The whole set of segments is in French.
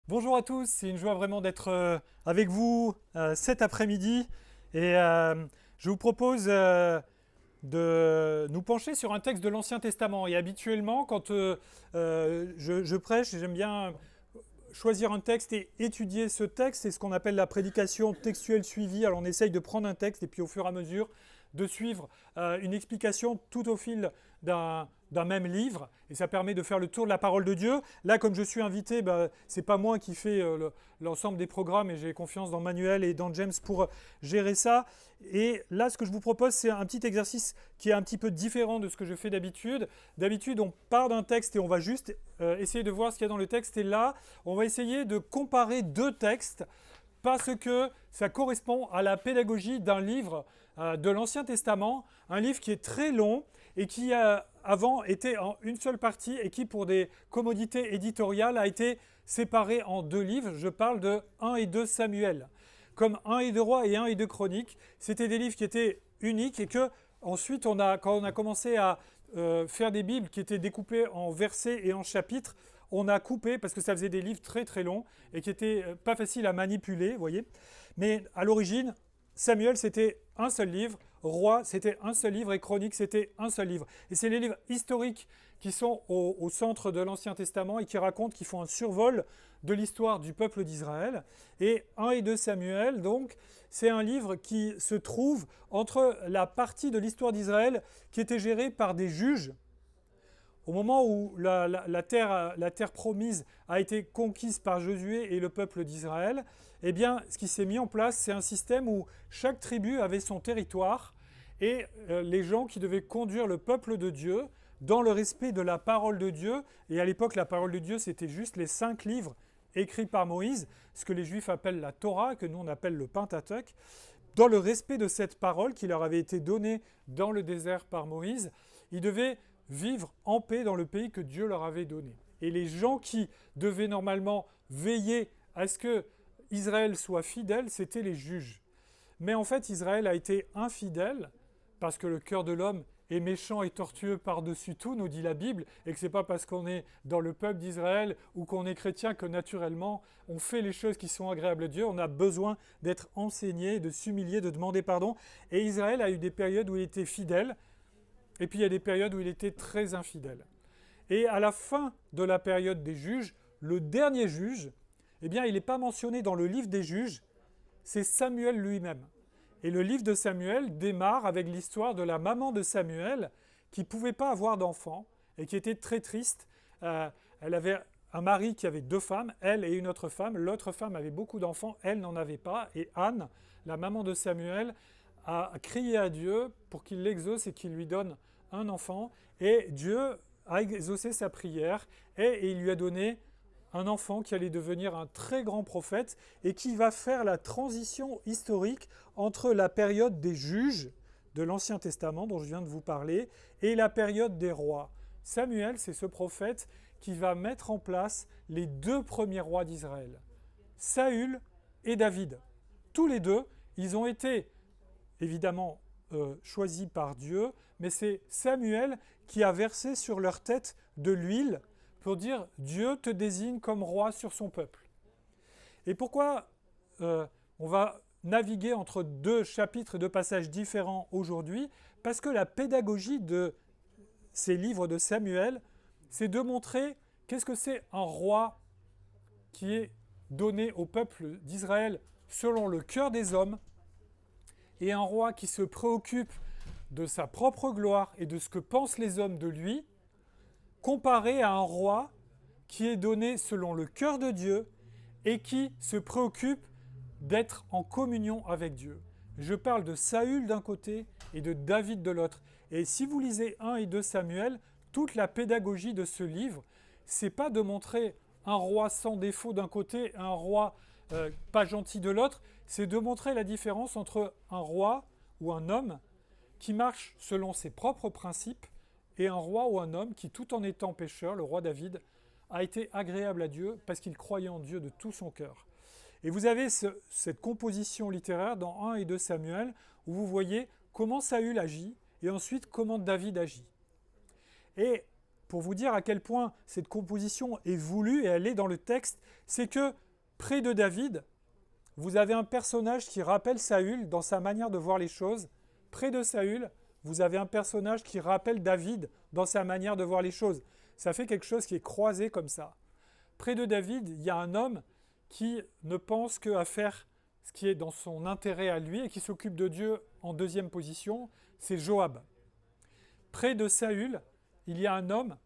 Bonjour à tous, c'est une joie vraiment d'être avec vous cet après-midi et je vous propose de nous pencher sur un texte de l'Ancien Testament. Et habituellement, quand je prêche, j'aime bien choisir un texte et étudier ce texte. C'est ce qu'on appelle la prédication textuelle suivie. Alors on essaye de prendre un texte et puis au fur et à mesure de suivre une explication tout au fil d'un même livre, et ça permet de faire le tour de la parole de Dieu. Là, comme je suis invité, c'est pas moi qui fais l'ensemble des programmes, et j'ai confiance dans Manuel et dans James pour gérer ça. Et là, ce que je vous propose, c'est un petit exercice qui est un petit peu différent de ce que je fais d'habitude. D'habitude, on part d'un texte et on va juste essayer de voir ce qu'il y a dans le texte. Et là, on va essayer de comparer deux textes parce que ça correspond à la pédagogie d'un livre de l'Ancien Testament, un livre qui est très long et qui avant était en une seule partie et qui, pour des commodités éditoriales, a été séparé en deux livres. Je parle de 1 et 2 Samuel. Comme 1 et 2 Rois et 1 et 2 Chroniques, c'était des livres qui étaient uniques et que ensuite, quand on a commencé à faire des Bibles qui étaient découpées en versets et en chapitres, on a coupé parce que ça faisait des livres très très longs et qui étaient pas faciles à manipuler, vous voyez. Mais à l'origine, Samuel, c'était un seul livre, Roi, c'était un seul livre, et Chronique, c'était un seul livre. Et c'est les livres historiques qui sont au centre de l'Ancien Testament et qui racontent, qui font un survol de l'histoire du peuple d'Israël. Et 1 et 2 Samuel, donc, c'est un livre qui se trouve entre la partie de l'histoire d'Israël qui était gérée par des juges. Au moment où la terre promise a été conquise par Josué et le peuple d'Israël, eh bien, ce qui s'est mis en place, c'est un système où chaque tribu avait son territoire et les gens qui devaient conduire le peuple de Dieu dans le respect de la parole de Dieu. Et à l'époque, la parole de Dieu, c'était juste les 5 livres écrits par Moïse, ce que les Juifs appellent la Torah, que nous on appelle le Pentateuque. Dans le respect de cette parole qui leur avait été donnée dans le désert par Moïse, ils devaient vivre en paix dans le pays que Dieu leur avait donné. Et les gens qui devaient normalement veiller à ce que Israël soit fidèle, c'étaient les juges. Mais en fait, Israël a été infidèle parce que le cœur de l'homme est méchant et tortueux par-dessus tout, nous dit la Bible, et que ce n'est pas parce qu'on est dans le peuple d'Israël ou qu'on est chrétien que naturellement on fait les choses qui sont agréables à Dieu. On a besoin d'être enseigné, de s'humilier, de demander pardon. Et Israël a eu des périodes où il était fidèle, et puis il y a des périodes où il était très infidèle. Et à la fin de la période des juges, le dernier juge, eh bien, il n'est pas mentionné dans le livre des juges, c'est Samuel lui-même. Et le livre de Samuel démarre avec l'histoire de la maman de Samuel qui ne pouvait pas avoir d'enfant et qui était très triste. Elle avait un mari qui avait 2 femmes, elle et une autre femme. L'autre femme avait beaucoup d'enfants, elle n'en avait pas. Et Anne, la maman de Samuel, a crié à Dieu pour qu'il l'exauce et qu'il lui donne un enfant. Et Dieu a exaucé sa prière et il lui a donné un enfant qui allait devenir un très grand prophète et qui va faire la transition historique entre la période des juges de l'Ancien Testament dont je viens de vous parler et la période des rois. Samuel, c'est ce prophète qui va mettre en place les 2 premiers rois d'Israël, Saül et David. Tous les deux, ils ont été évidemment choisis par Dieu, mais c'est Samuel qui a versé sur leur tête de l'huile pour dire Dieu te désigne comme roi sur son peuple. Et pourquoi on va naviguer entre 2 chapitres de passages différents aujourd'hui? Parce que la pédagogie de ces livres de Samuel, c'est de montrer qu'est-ce que c'est un roi qui est donné au peuple d'Israël selon le cœur des hommes, et un roi qui se préoccupe de sa propre gloire et de ce que pensent les hommes de lui, comparé à un roi qui est donné selon le cœur de Dieu et qui se préoccupe d'être en communion avec Dieu. Je parle de Saül d'un côté et de David de l'autre. Et si vous lisez 1 et 2 Samuel, toute la pédagogie de ce livre, c'est pas de montrer un roi sans défaut d'un côté et un roi pas gentil de l'autre, c'est de montrer la différence entre un roi ou un homme qui marche selon ses propres principes et un roi ou un homme qui, tout en étant pécheur, le roi David, a été agréable à Dieu parce qu'il croyait en Dieu de tout son cœur. Et vous avez cette composition littéraire dans 1 et 2 Samuel où vous voyez comment Saül agit et ensuite comment David agit. Et pour vous dire à quel point cette composition est voulue et elle est dans le texte, c'est que près de David, vous avez un personnage qui rappelle Saül dans sa manière de voir les choses. Près de Saül, vous avez un personnage qui rappelle David dans sa manière de voir les choses. Ça fait quelque chose qui est croisé comme ça. Près de David, il y a un homme qui ne pense qu'à faire ce qui est dans son intérêt à lui et qui s'occupe de Dieu en deuxième position, c'est Joab. Près de Saül, il y a un homme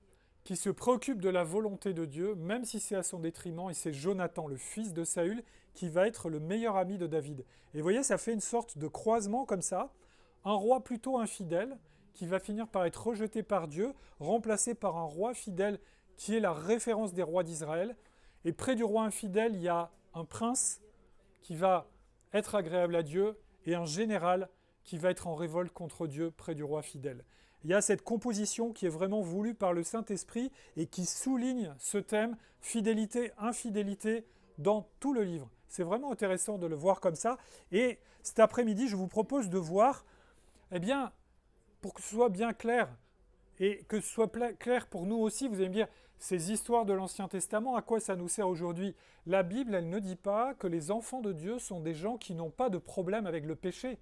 qui se préoccupe de la volonté de Dieu, même si c'est à son détriment, et c'est Jonathan, le fils de Saül, qui va être le meilleur ami de David. Et vous voyez, ça fait une sorte de croisement comme ça, un roi plutôt infidèle, qui va finir par être rejeté par Dieu, remplacé par un roi fidèle, qui est la référence des rois d'Israël. Et près du roi infidèle, il y a un prince qui va être agréable à Dieu, et un général qui va être en révolte contre Dieu près du roi fidèle. Il y a cette composition qui est vraiment voulue par le Saint-Esprit et qui souligne ce thème fidélité, infidélité dans tout le livre. C'est vraiment intéressant de le voir comme ça. Et cet après-midi, je vous propose de voir, eh bien, pour que ce soit bien clair et que ce soit clair pour nous aussi, vous allez me dire, ces histoires de l'Ancien Testament, à quoi ça nous sert aujourd'hui? La Bible, elle ne dit pas que les enfants de Dieu sont des gens qui n'ont pas de problème avec le péché.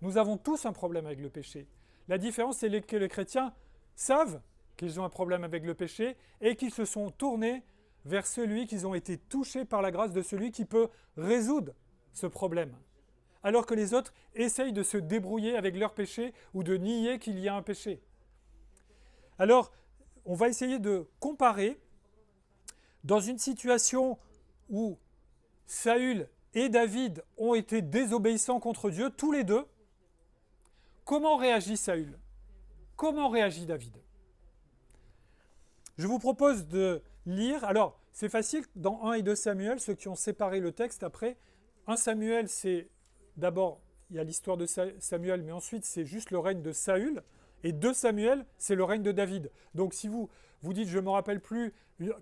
Nous avons tous un problème avec le péché. La différence, c'est que les chrétiens savent qu'ils ont un problème avec le péché et qu'ils se sont tournés vers celui, qu'ils ont été touchés par la grâce de celui qui peut résoudre ce problème. Alors que les autres essayent de se débrouiller avec leur péché ou de nier qu'il y a un péché. Alors, on va essayer de comparer dans une situation où Saül et David ont été désobéissants contre Dieu, tous les deux. Comment réagit Saül? Comment réagit David? Je vous propose de lire, alors c'est facile, dans 1 et 2 Samuel, ceux qui ont séparé le texte après, 1 Samuel, c'est d'abord, il y a l'histoire de Samuel, mais ensuite c'est juste le règne de Saül, et 2 Samuel, c'est le règne de David. Donc si vous dites, je ne me rappelle plus,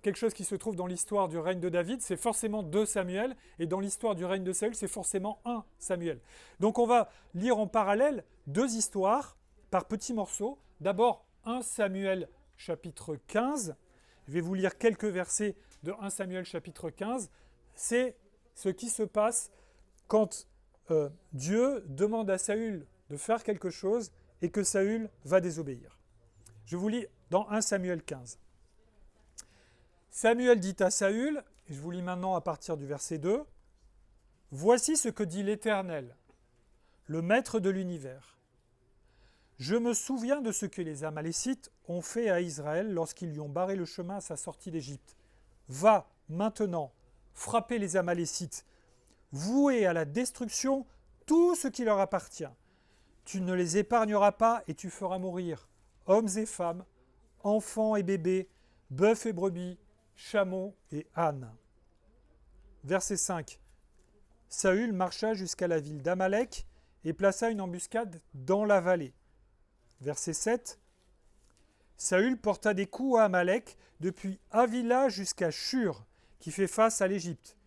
quelque chose qui se trouve dans l'histoire du règne de David, c'est forcément 2 Samuel, et dans l'histoire du règne de Saül, c'est forcément 1 Samuel. Donc on va lire en parallèle 2 histoires par petits morceaux. D'abord 1 Samuel chapitre 15. Je vais vous lire quelques versets de 1 Samuel chapitre 15. C'est ce qui se passe quand Dieu demande à Saül de faire quelque chose et que Saül va désobéir. Je vous lis dans 1 Samuel 15. Samuel dit à Saül, et je vous lis maintenant à partir du verset 2, « Voici ce que dit l'Éternel, le Maître de l'univers. Je me souviens de ce que les Amalécites ont fait à Israël lorsqu'ils lui ont barré le chemin à sa sortie d'Égypte. Va, maintenant, frapper les Amalécites, vouer à la destruction tout ce qui leur appartient. Tu ne les épargneras pas et tu feras mourir hommes et femmes, enfants et bébés, bœufs et brebis, chameaux et ânes. » Verset 5. Saül marcha jusqu'à la ville d'Amalek et plaça une embuscade dans la vallée. Verset 7. Saül porta des coups à Amalek depuis Havila jusqu'à Shur, qui fait face à l'Égypte.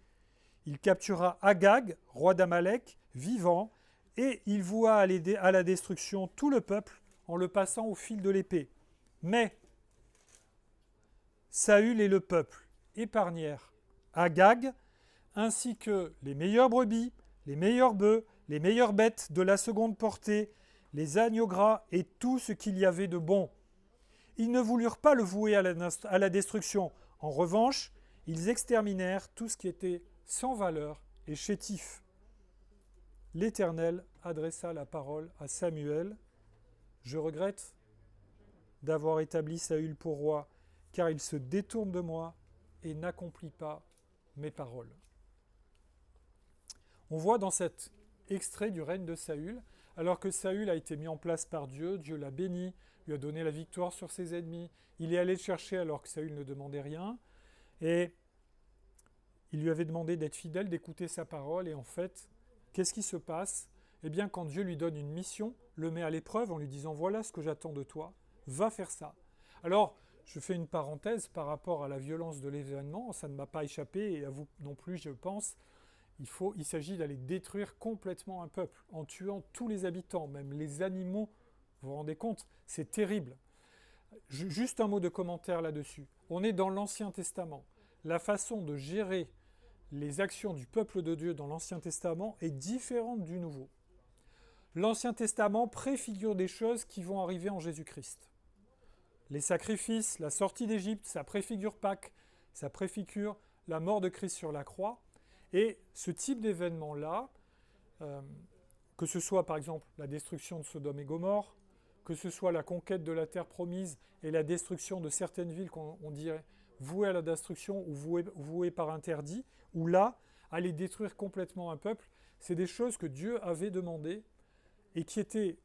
Il captura Agag, roi d'Amalek, vivant, et il voua à la destruction tout le peuple en le passant au fil de l'épée. Mais Saül et le peuple épargnèrent Agag, ainsi que les meilleures brebis, les meilleurs bœufs, les meilleures bêtes de la seconde portée, les agneaux gras et tout ce qu'il y avait de bon. Ils ne voulurent pas le vouer à la destruction. En revanche, ils exterminèrent tout ce qui était sans valeur et chétif. L'Éternel adressa la parole à Samuel. « Je regrette d'avoir établi Saül pour roi, car il se détourne de moi et n'accomplit pas mes paroles. » On voit dans cet extrait du règne de Saül, alors que Saül a été mis en place par Dieu, Dieu l'a béni, lui a donné la victoire sur ses ennemis, il est allé le chercher alors que Saül ne demandait rien, et il lui avait demandé d'être fidèle, d'écouter sa parole, et en fait, qu'est-ce qui se passe? Eh bien, quand Dieu lui donne une mission, le met à l'épreuve en lui disant « Voilà ce que j'attends de toi, va faire ça. » Alors, je fais une parenthèse par rapport à la violence de l'événement, ça ne m'a pas échappé, et à vous non plus, je pense. Il s'agit d'aller détruire complètement un peuple, en tuant tous les habitants, même les animaux. Vous vous rendez compte? C'est terrible. Juste un mot de commentaire là-dessus. On est dans l'Ancien Testament. La façon de gérer les actions du peuple de Dieu dans l'Ancien Testament est différente du Nouveau. L'Ancien Testament préfigure des choses qui vont arriver en Jésus-Christ. Les sacrifices, la sortie d'Égypte, ça préfigure Pâques, ça préfigure la mort de Christ sur la croix. Et ce type d'événement-là, que ce soit par exemple la destruction de Sodome et Gomorrhe, que ce soit la conquête de la terre promise et la destruction de certaines villes qu'on dirait vouées à la destruction ou vouées par interdit, ou là, aller détruire complètement un peuple, c'est des choses que Dieu avait demandées et qui étaient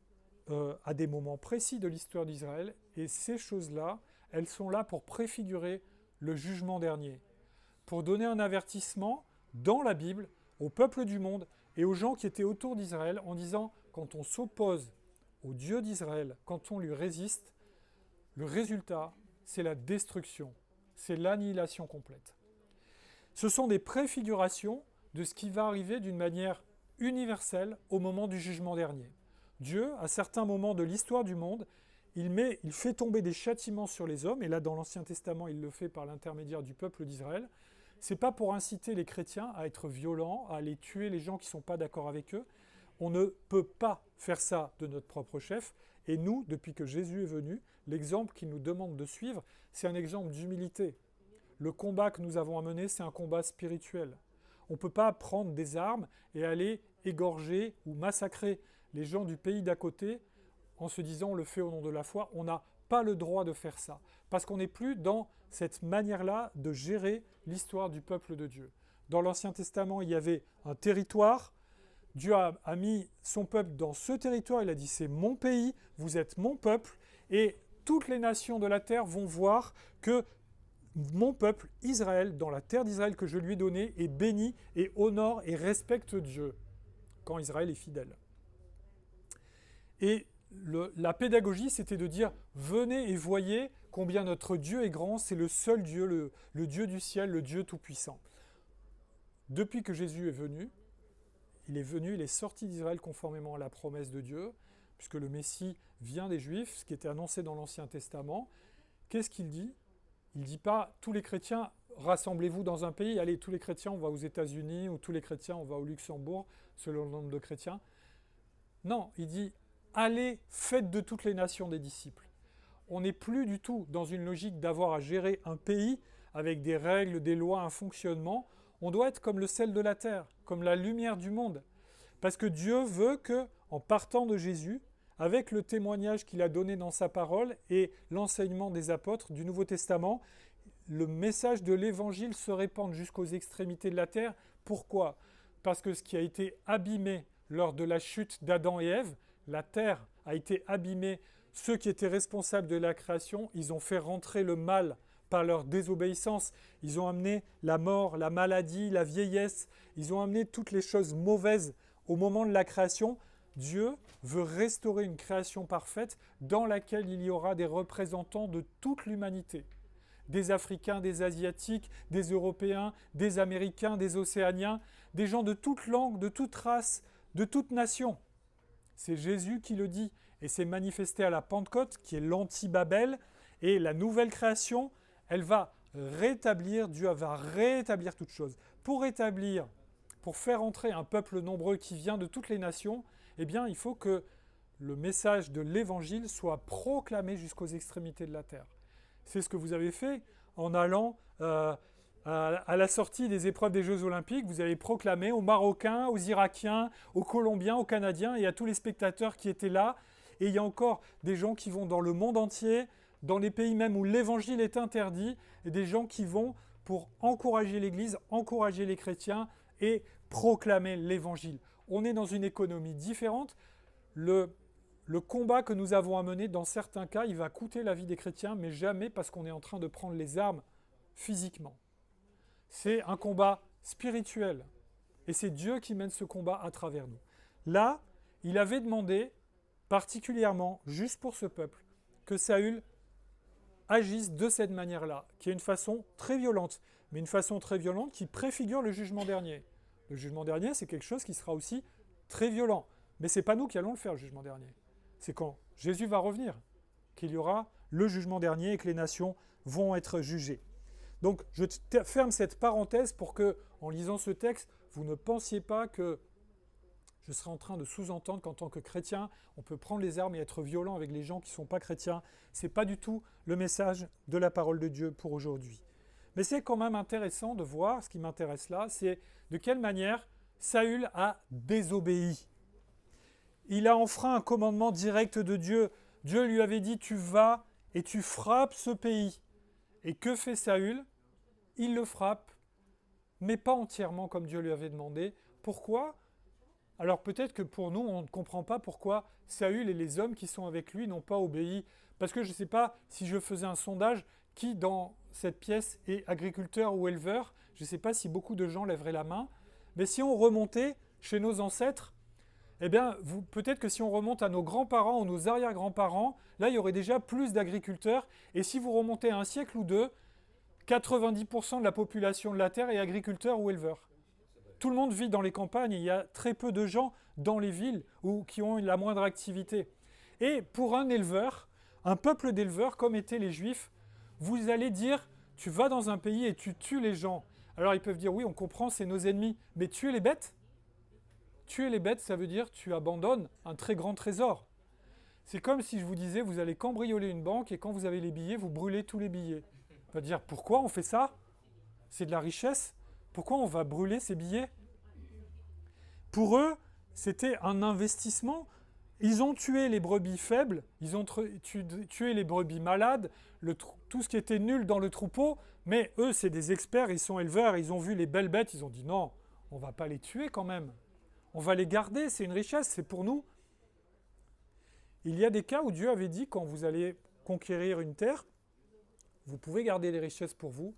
à des moments précis de l'histoire d'Israël. Et ces choses-là, elles sont là pour préfigurer le jugement dernier, pour donner un avertissement dans la Bible au peuple du monde et aux gens qui étaient autour d'Israël en disant, quand on s'oppose au Dieu d'Israël, quand on lui résiste, le résultat, c'est la destruction, c'est l'annihilation complète. Ce sont des préfigurations de ce qui va arriver d'une manière universelle au moment du jugement dernier. Dieu, à certains moments de l'histoire du monde, il fait tomber des châtiments sur les hommes, et là dans l'Ancien Testament, il le fait par l'intermédiaire du peuple d'Israël. Ce n'est pas pour inciter les chrétiens à être violents, à aller tuer les gens qui ne sont pas d'accord avec eux. On ne peut pas faire ça de notre propre chef. Et nous, depuis que Jésus est venu, l'exemple qu'il nous demande de suivre, c'est un exemple d'humilité. Le combat que nous avons à mener, c'est un combat spirituel. On ne peut pas prendre des armes et aller égorger ou massacrer les gens du pays d'à côté en se disant on le fait au nom de la foi. On n'a pas le droit de faire ça, parce qu'on n'est plus dans cette manière-là de gérer l'histoire du peuple de Dieu. Dans l'Ancien Testament, il y avait un territoire. Dieu a mis son peuple dans ce territoire. Il a dit c'est mon pays, vous êtes mon peuple, et toutes les nations de la terre vont voir que mon peuple, Israël, dans la terre d'Israël que je lui ai donnée, est béni et honore et respecte Dieu quand Israël est fidèle. Et la pédagogie, c'était de dire « Venez et voyez combien notre Dieu est grand, c'est le seul Dieu, le Dieu du ciel, le Dieu tout-puissant. » Depuis que Jésus est venu, il est sorti d'Israël conformément à la promesse de Dieu, puisque le Messie vient des Juifs, ce qui était annoncé dans l'Ancien Testament. Qu'est-ce qu'il dit ? Il ne dit pas « Tous les chrétiens, rassemblez-vous dans un pays, allez, tous les chrétiens, on va aux États-Unis, ou tous les chrétiens, on va au Luxembourg, selon le nombre de chrétiens. » Non, il dit « Allez, faites de toutes les nations des disciples. » On n'est plus du tout dans une logique d'avoir à gérer un pays avec des règles, des lois, un fonctionnement. On doit être comme le sel de la terre, comme la lumière du monde. Parce que Dieu veut que, en partant de Jésus, avec le témoignage qu'il a donné dans sa parole et l'enseignement des apôtres du Nouveau Testament, le message de l'Évangile se répande jusqu'aux extrémités de la terre. Pourquoi ? Parce que ce qui a été abîmé lors de la chute d'Adam et Ève, la terre a été abîmée. Ceux qui étaient responsables de la création, ils ont fait rentrer le mal par leur désobéissance. Ils ont amené la mort, la maladie, la vieillesse. Ils ont amené toutes les choses mauvaises au moment de la création. Dieu veut restaurer une création parfaite dans laquelle il y aura des représentants de toute l'humanité. Des Africains, des Asiatiques, des Européens, des Américains, des Océaniens, des gens de toute langue, de toute race, de toute nation. C'est Jésus qui le dit. Et c'est manifesté à la Pentecôte, qui est l'anti-Babel. Et la nouvelle création, elle va rétablir, Dieu va rétablir toutes choses. Pour faire entrer un peuple nombreux qui vient de toutes les nations, eh bien, il faut que le message de l'Évangile soit proclamé jusqu'aux extrémités de la terre. C'est ce que vous avez fait en allant à la sortie des épreuves des Jeux Olympiques. Vous avez proclamé aux Marocains, aux Irakiens, aux Colombiens, aux Canadiens et à tous les spectateurs qui étaient là. Et il y a encore des gens qui vont dans le monde entier, dans les pays même où l'Évangile est interdit, et des gens qui vont pour encourager l'Église, encourager les chrétiens et proclamer l'Évangile. On est dans une économie différente. Le combat que nous avons à mener, dans certains cas, il va coûter la vie des chrétiens, mais jamais parce qu'on est en train de prendre les armes physiquement. C'est un combat spirituel. Et c'est Dieu qui mène ce combat à travers nous. Là, il avait demandé, particulièrement, juste pour ce peuple, que Saül agisse de cette manière-là, qui est une façon très violente, mais une façon très violente qui préfigure le jugement dernier. Le jugement dernier, c'est quelque chose qui sera aussi très violent. Mais ce n'est pas nous qui allons le faire, le jugement dernier. C'est quand Jésus va revenir qu'il y aura le jugement dernier et que les nations vont être jugées. Donc je ferme cette parenthèse pour que, en lisant ce texte, vous ne pensiez pas que je serais en train de sous-entendre qu'en tant que chrétien, on peut prendre les armes et être violent avec les gens qui ne sont pas chrétiens. Ce n'est pas du tout le message de la parole de Dieu pour aujourd'hui. Mais c'est quand même intéressant de voir, ce qui m'intéresse là, c'est de quelle manière Saül a désobéi. Il a enfreint un commandement direct de Dieu. Dieu lui avait dit « Tu vas et tu frappes ce pays ». Et que fait Saül? Il le frappe, mais pas entièrement comme Dieu lui avait demandé. Pourquoi? Alors peut-être que pour nous, on ne comprend pas pourquoi Saül et les hommes qui sont avec lui n'ont pas obéi. Parce que je ne sais pas si je faisais un sondage, qui dans cette pièce est agriculteur ou éleveur. Je ne sais pas si beaucoup de gens lèveraient la main. Mais si on remontait chez nos ancêtres, eh bien, peut-être que si on remonte à nos grands-parents ou nos arrière-grands-parents, là, il y aurait déjà plus d'agriculteurs. Et si vous remontez à un siècle ou deux, 90% de la population de la Terre est agriculteur ou éleveur. Tout le monde vit dans les campagnes, il y a très peu de gens dans les villes ou qui ont la moindre activité. Et pour un éleveur, un peuple d'éleveurs comme étaient les Juifs, vous allez dire, tu vas dans un pays et tu tues les gens. Alors ils peuvent dire, oui, on comprend, c'est nos ennemis, mais tuer les bêtes? Tuer les bêtes, ça veut dire tu abandonnes un très grand trésor. C'est comme si je vous disais, vous allez cambrioler une banque et quand vous avez les billets, vous brûlez tous les billets. On va dire, pourquoi on fait ça? C'est de la richesse. Pourquoi on va brûler ces billets? Pour eux, c'était un investissement. Ils ont tué les brebis faibles, ils ont tué les brebis malades, tout ce qui était nul dans le troupeau, mais eux, c'est des experts, ils sont éleveurs, ils ont vu les belles bêtes, ils ont dit non, on ne va pas les tuer quand même. On va les garder, c'est une richesse, c'est pour nous. Il y a des cas où Dieu avait dit, quand vous allez conquérir une terre, vous pouvez garder les richesses pour vous,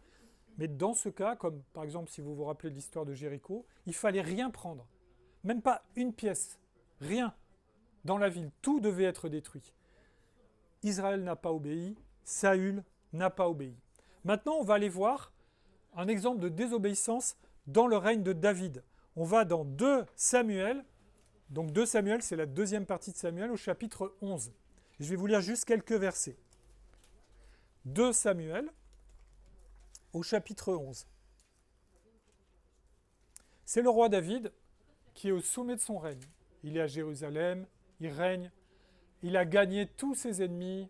mais dans ce cas, comme par exemple si vous vous rappelez de l'histoire de Jéricho, il fallait rien prendre, même pas une pièce, rien dans la ville, tout devait être détruit. Israël n'a pas obéi, Saül n'a pas obéi. Maintenant, on va aller voir un exemple de désobéissance dans le règne de David. On va dans 2 Samuel, donc 2 Samuel, c'est la deuxième partie de Samuel, au chapitre 11. Je vais vous lire juste quelques versets. 2 Samuel, au chapitre 11. C'est le roi David qui est au sommet de son règne. Il est à Jérusalem, il règne, il a gagné tous ses ennemis,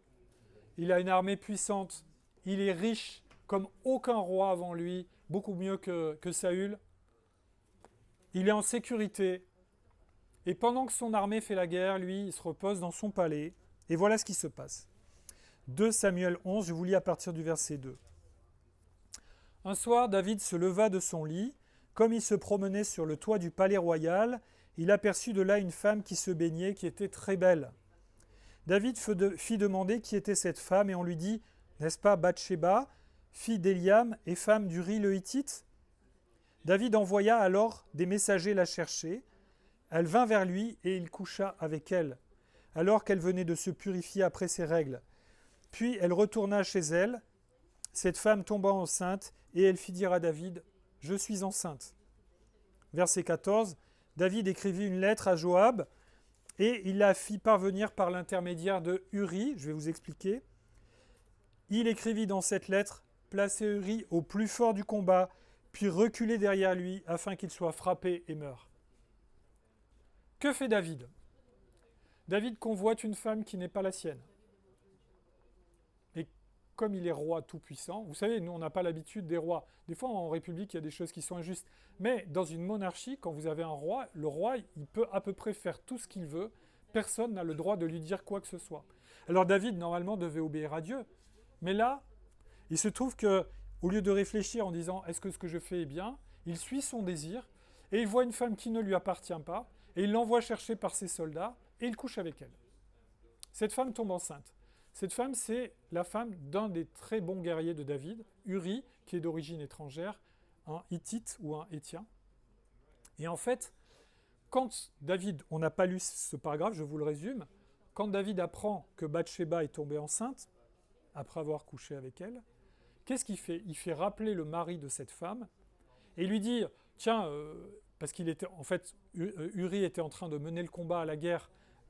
il a une armée puissante, il est riche comme aucun roi avant lui, beaucoup mieux que Saül. Il est en sécurité. Et pendant que son armée fait la guerre, lui, il se repose dans son palais. Et voilà ce qui se passe. 2 Samuel 11, je vous lis à partir du verset 2. Un soir, David se leva de son lit. Comme il se promenait sur le toit du palais royal, il aperçut de là une femme qui se baignait, qui était très belle. David fit demander qui était cette femme, et on lui dit, n'est-ce pas Bathsheba, fille d'Éliam et femme d'Uri le Hittite? David envoya alors des messagers la chercher. Elle vint vers lui et il coucha avec elle, alors qu'elle venait de se purifier après ses règles. Puis elle retourna chez elle. Cette femme tomba enceinte et elle fit dire à David, « Je suis enceinte. » Verset 14, David écrivit une lettre à Joab et il la fit parvenir par l'intermédiaire de Uri. Je vais vous expliquer. Il écrivit dans cette lettre, « Placez Uri au plus fort du combat, puis reculez derrière lui afin qu'il soit frappé et meure. » Que fait David? David convoite une femme qui n'est pas la sienne. Et comme il est roi tout-puissant, vous savez, nous on n'a pas l'habitude des rois. Des fois en République il y a des choses qui sont injustes. Mais dans une monarchie, quand vous avez un roi, le roi il peut à peu près faire tout ce qu'il veut. Personne n'a le droit de lui dire quoi que ce soit. Alors David normalement devait obéir à Dieu. Mais là, il se trouve que au lieu de réfléchir en disant « est-ce que ce que je fais est bien ?», il suit son désir et il voit une femme qui ne lui appartient pas et il l'envoie chercher par ses soldats et il couche avec elle. Cette femme tombe enceinte. Cette femme, c'est la femme d'un des très bons guerriers de David, Uri, qui est d'origine étrangère, un Hittite ou un Héthien. Et en fait, quand David, on n'a pas lu ce paragraphe, je vous le résume, quand David apprend que Bathsheba est tombée enceinte, après avoir couché avec elle, qu'est-ce qu'il fait? Il fait rappeler le mari de cette femme et lui dire, tiens, parce qu'il était, en fait, Uri était en train de mener le combat à la guerre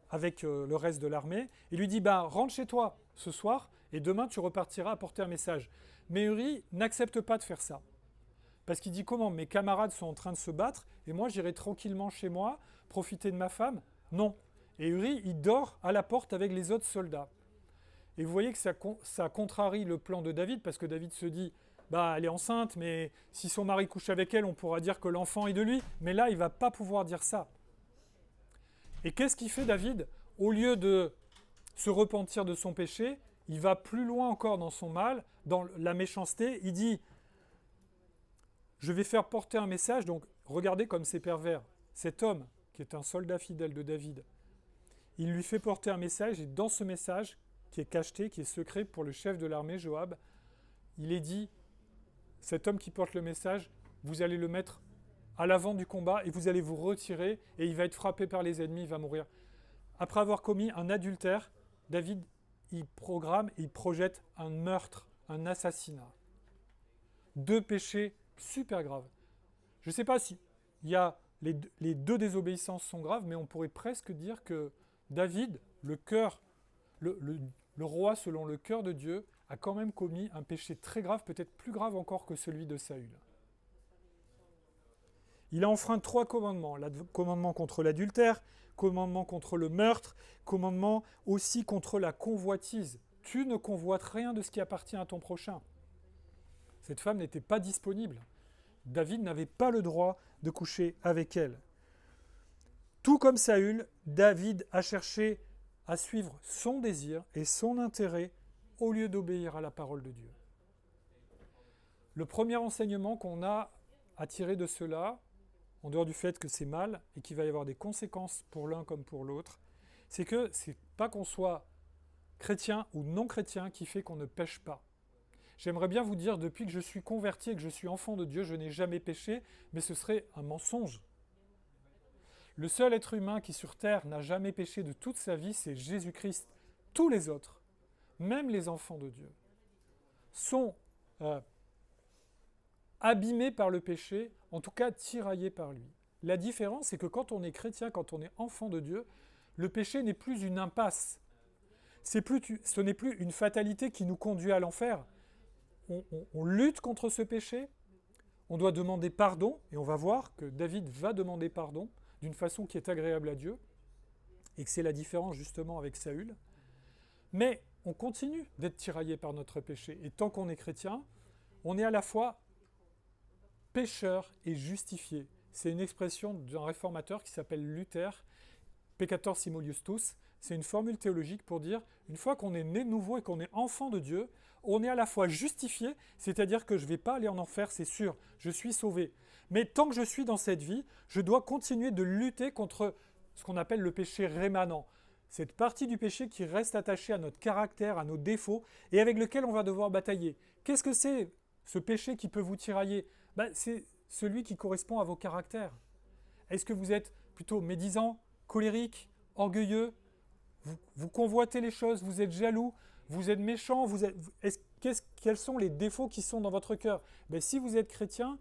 avec le reste de l'armée, il lui dit, rentre chez toi ce soir et demain tu repartiras apporter un message. Mais Uri n'accepte pas de faire ça. Parce qu'il dit comment? Mes camarades sont en train de se battre et moi j'irai tranquillement chez moi, profiter de ma femme? Non. Et Uri, il dort à la porte avec les autres soldats. Et vous voyez que ça contrarie le plan de David, parce que David se dit, bah elle est enceinte, mais si son mari couche avec elle, on pourra dire que l'enfant est de lui. Mais là, il ne va pas pouvoir dire ça. Et qu'est-ce qu'il fait David? Au lieu de se repentir de son péché, il va plus loin encore dans son mal, dans la méchanceté. Il dit, je vais faire porter un message, donc regardez comme c'est pervers. Cet homme, qui est un soldat fidèle de David, il lui fait porter un message, et dans ce message, qui est cacheté, qui est secret pour le chef de l'armée, Joab, il est dit, cet homme qui porte le message, vous allez le mettre à l'avant du combat et vous allez vous retirer et il va être frappé par les ennemis, il va mourir. Après avoir commis un adultère, David, il programme et il projette un meurtre, un assassinat. 2 péchés super graves. Je ne sais pas si les 2 désobéissances sont graves, mais on pourrait presque dire que David, le roi selon le cœur de Dieu, a quand même commis un péché très grave, peut-être plus grave encore que celui de Saül. Il a enfreint 3 commandements. Commandement contre l'adultère, commandement contre le meurtre, commandement aussi contre la convoitise. Tu ne convoites rien de ce qui appartient à ton prochain. Cette femme n'était pas disponible. David n'avait pas le droit de coucher avec elle. Tout comme Saül, David a cherché à suivre son désir et son intérêt au lieu d'obéir à la parole de Dieu. Le premier enseignement qu'on a à tirer de cela, en dehors du fait que c'est mal et qu'il va y avoir des conséquences pour l'un comme pour l'autre, c'est que c'est pas qu'on soit chrétien ou non chrétien qui fait qu'on ne pêche pas. J'aimerais bien vous dire, depuis que je suis converti et que je suis enfant de Dieu, je n'ai jamais péché, mais ce serait un mensonge. Le seul être humain qui sur terre n'a jamais péché de toute sa vie, c'est Jésus-Christ. Tous les autres, même les enfants de Dieu, sont abîmés par le péché, en tout cas tiraillés par lui. La différence, c'est que quand on est chrétien, quand on est enfant de Dieu, le péché n'est plus une impasse. Ce n'est plus une fatalité qui nous conduit à l'enfer. On lutte contre ce péché, on doit demander pardon, et on va voir que David va demander pardon d'une façon qui est agréable à Dieu, et que c'est la différence justement avec Saül. Mais on continue d'être tiraillé par notre péché, et tant qu'on est chrétien, on est à la fois pécheur et justifié. C'est une expression d'un réformateur qui s'appelle Luther, peccator simul justus. C'est une formule théologique pour dire, une fois qu'on est né de nouveau et qu'on est enfant de Dieu, on est à la fois justifié, c'est-à-dire que je ne vais pas aller en enfer, c'est sûr, je suis sauvé. Mais tant que je suis dans cette vie, je dois continuer de lutter contre ce qu'on appelle le péché rémanent. Cette partie du péché qui reste attachée à notre caractère, à nos défauts, et avec lequel on va devoir batailler. Qu'est-ce que c'est, ce péché qui peut vous tirailler? C'est celui qui correspond à vos caractères. Est-ce que vous êtes plutôt médisant, colérique, orgueilleux? Vous convoitez les choses, vous êtes jaloux, vous êtes méchant, quels sont les défauts qui sont dans votre cœur? Si vous êtes chrétien,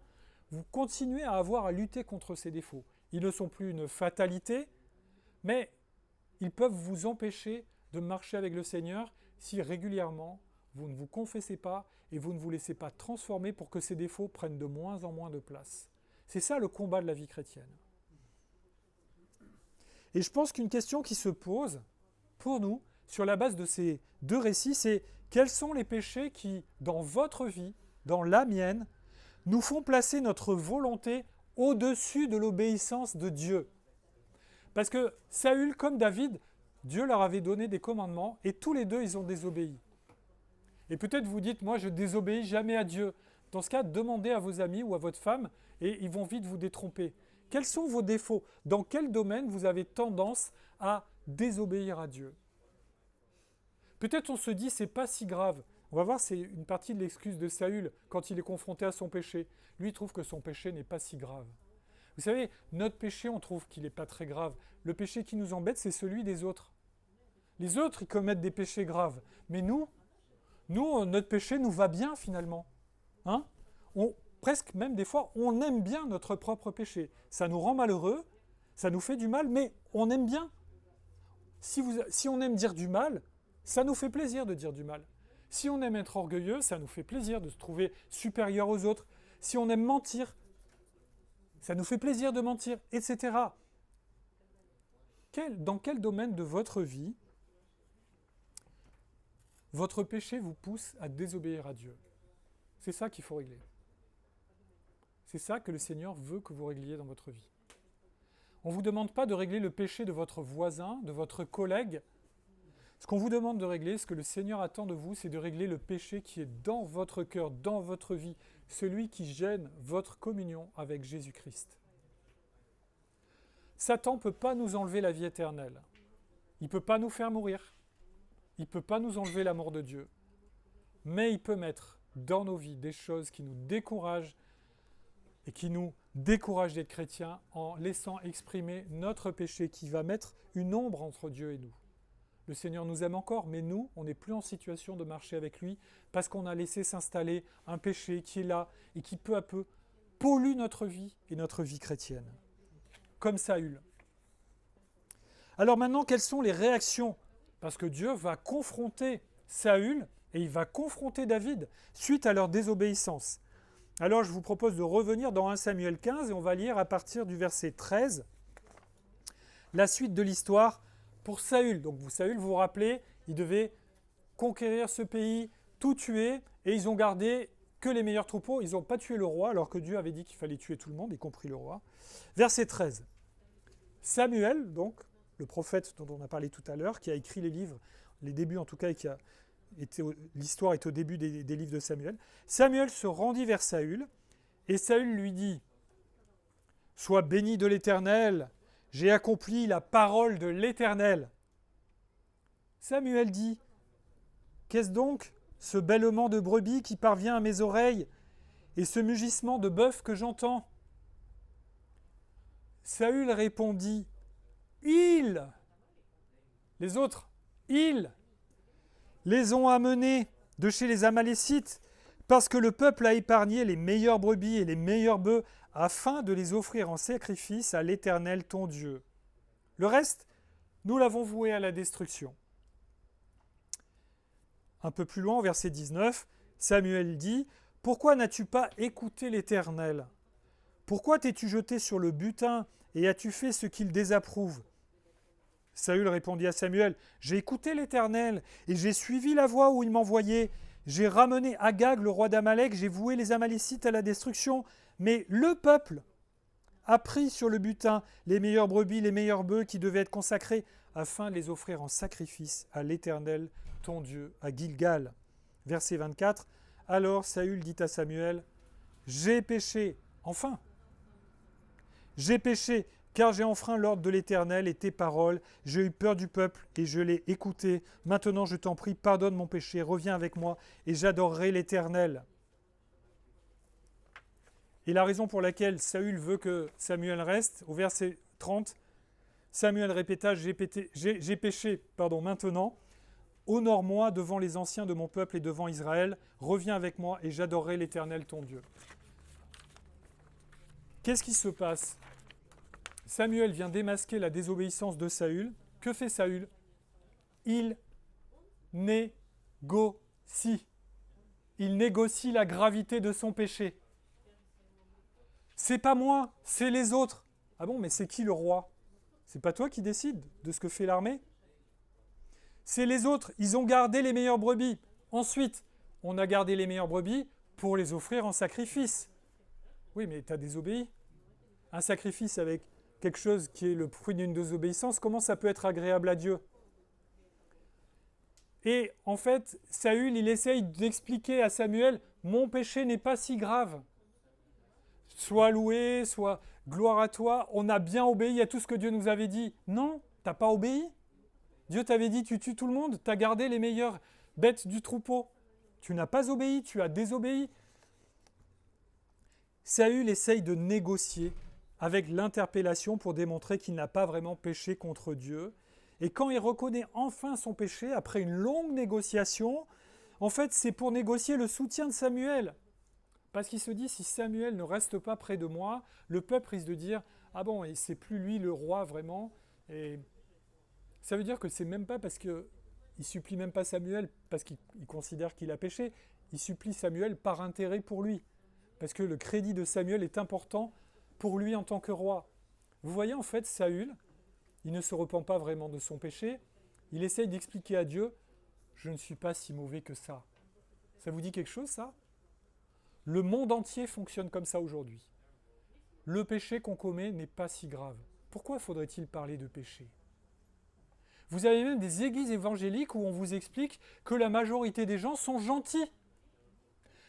vous continuez à avoir à lutter contre ces défauts. Ils ne sont plus une fatalité, mais ils peuvent vous empêcher de marcher avec le Seigneur si régulièrement vous ne vous confessez pas et vous ne vous laissez pas transformer pour que ces défauts prennent de moins en moins de place. C'est ça le combat de la vie chrétienne. Et je pense qu'une question qui se pose pour nous, sur la base de ces 2 récits, c'est quels sont les péchés qui, dans votre vie, dans la mienne, nous font placer notre volonté au-dessus de l'obéissance de Dieu. Parce que Saül, comme David, Dieu leur avait donné des commandements et tous les 2, ils ont désobéi. Et peut-être vous dites, moi je désobéis jamais à Dieu. Dans ce cas, demandez à vos amis ou à votre femme et ils vont vite vous détromper. Quels sont vos défauts? Dans quel domaine vous avez tendance à désobéir à Dieu? Peut-être on se dit, c'est pas si grave. On va voir, c'est une partie de l'excuse de Saül quand il est confronté à son péché. Lui, il trouve que son péché n'est pas si grave. Vous savez, notre péché, on trouve qu'il n'est pas très grave. Le péché qui nous embête, c'est celui des autres. Les autres, ils commettent des péchés graves. Mais nous, notre péché nous va bien finalement. Presque même des fois, on aime bien notre propre péché. Ça nous rend malheureux, ça nous fait du mal, mais on aime bien. Si on aime dire du mal, ça nous fait plaisir de dire du mal. Si on aime être orgueilleux, ça nous fait plaisir de se trouver supérieur aux autres. Si on aime mentir, ça nous fait plaisir de mentir, etc. Dans quel domaine de votre vie votre péché vous pousse à désobéir à Dieu? C'est ça qu'il faut régler. C'est ça que le Seigneur veut que vous régliez dans votre vie. On ne vous demande pas de régler le péché de votre voisin, de votre collègue. Ce qu'on vous demande de régler, ce que le Seigneur attend de vous, c'est de régler le péché qui est dans votre cœur, dans votre vie, celui qui gêne votre communion avec Jésus-Christ. Satan ne peut pas nous enlever la vie éternelle. Il ne peut pas nous faire mourir. Il ne peut pas nous enlever l'amour de Dieu. Mais il peut mettre dans nos vies des choses qui nous découragent et qui nous découragent d'être chrétiens en laissant exprimer notre péché qui va mettre une ombre entre Dieu et nous. Le Seigneur nous aime encore, mais nous, on n'est plus en situation de marcher avec lui parce qu'on a laissé s'installer un péché qui est là et qui peu à peu pollue notre vie et notre vie chrétienne. Comme Saül. Alors maintenant, quelles sont les réactions? Parce que Dieu va confronter Saül et il va confronter David suite à leur désobéissance. Alors je vous propose de revenir dans 1 Samuel 15 et on va lire à partir du verset 13 la suite de l'histoire pour Saül. Donc Saül, vous vous rappelez, il devait conquérir ce pays, tout tuer, et ils ont gardé que les meilleurs troupeaux. Ils n'ont pas tué le roi, alors que Dieu avait dit qu'il fallait tuer tout le monde, y compris le roi. Verset 13. Samuel, donc, le prophète dont on a parlé tout à l'heure, qui a écrit les livres, les débuts en tout cas, et l'histoire est au début des livres de Samuel. Samuel se rendit vers Saül, et Saül lui dit « Sois béni de l'Éternel, j'ai accompli la parole de l'Éternel. » Samuel dit « Qu'est-ce donc ce bêlement de brebis qui parvient à mes oreilles et ce mugissement de bœuf que j'entends ?» Saül répondit « Ils, les autres, ils les ont amenés de chez les Amalécites parce que le peuple a épargné les meilleures brebis et les meilleurs bœufs afin de les offrir en sacrifice à l'Éternel ton Dieu. Le reste, nous l'avons voué à la destruction. » Un peu plus loin, au verset 19, Samuel dit « Pourquoi n'as-tu pas écouté l'Éternel? Pourquoi t'es-tu jeté sur le butin et as-tu fait ce qu'il désapprouve ?» Saül répondit à Samuel « J'ai écouté l'Éternel et j'ai suivi la voie où il m'envoyait. J'ai ramené Agag, le roi d'Amalek, j'ai voué les Amalécites à la destruction. Mais le peuple a pris sur le butin les meilleures brebis, les meilleurs bœufs qui devaient être consacrés afin de les offrir en sacrifice à l'Éternel, ton Dieu, à Gilgal. » Verset 24. Alors Saül dit à Samuel « J'ai péché, enfin, j'ai péché, car j'ai enfreint l'ordre de l'Éternel et tes paroles. J'ai eu peur du peuple et je l'ai écouté. Maintenant, je t'en prie, pardonne mon péché, reviens avec moi et j'adorerai l'Éternel. » Et la raison pour laquelle Saül veut que Samuel reste, au verset 30, Samuel répéta « J'ai péché, maintenant. Honore-moi devant les anciens de mon peuple et devant Israël. Reviens avec moi et j'adorerai l'Éternel ton Dieu. » Qu'est-ce qui se passe? Samuel vient démasquer la désobéissance de Saül. Que fait Saül? Il négocie. Il négocie la gravité de son péché. C'est pas moi, c'est les autres. Ah bon, mais c'est qui le roi? C'est pas toi qui décides de ce que fait l'armée? C'est les autres, ils ont gardé les meilleures brebis. Ensuite, on a gardé les meilleures brebis pour les offrir en sacrifice. Oui, mais tu as désobéi. Un sacrifice avec quelque chose qui est le fruit d'une désobéissance, comment ça peut être agréable à Dieu? Et en fait, Saül, il essaye d'expliquer à Samuel, mon péché n'est pas si grave. Sois loué, sois gloire à toi, on a bien obéi à tout ce que Dieu nous avait dit. Non, tu n'as pas obéi. Dieu t'avait dit, tu tues tout le monde, tu as gardé les meilleures bêtes du troupeau. Tu n'as pas obéi, tu as désobéi. Saül essaye de négocier avec l'interpellation pour démontrer qu'il n'a pas vraiment péché contre Dieu. Et quand il reconnaît enfin son péché, après une longue négociation, en fait, c'est pour négocier le soutien de Samuel. Parce qu'il se dit, si Samuel ne reste pas près de moi, le peuple risque de dire, ah bon, et c'est plus lui le roi vraiment. Et ça veut dire que c'est même pas parce que il supplie même pas Samuel parce qu'il considère qu'il a péché, il supplie Samuel par intérêt pour lui, parce que le crédit de Samuel est important pour lui en tant que roi. Vous voyez, en fait, Saül, il ne se repent pas vraiment de son péché, il essaye d'expliquer à Dieu, je ne suis pas si mauvais que ça. Ça vous dit quelque chose, ça? Le monde entier fonctionne comme ça aujourd'hui. Le péché qu'on commet n'est pas si grave. Pourquoi faudrait-il parler de péché? Vous avez même des églises évangéliques où on vous explique que la majorité des gens sont gentils.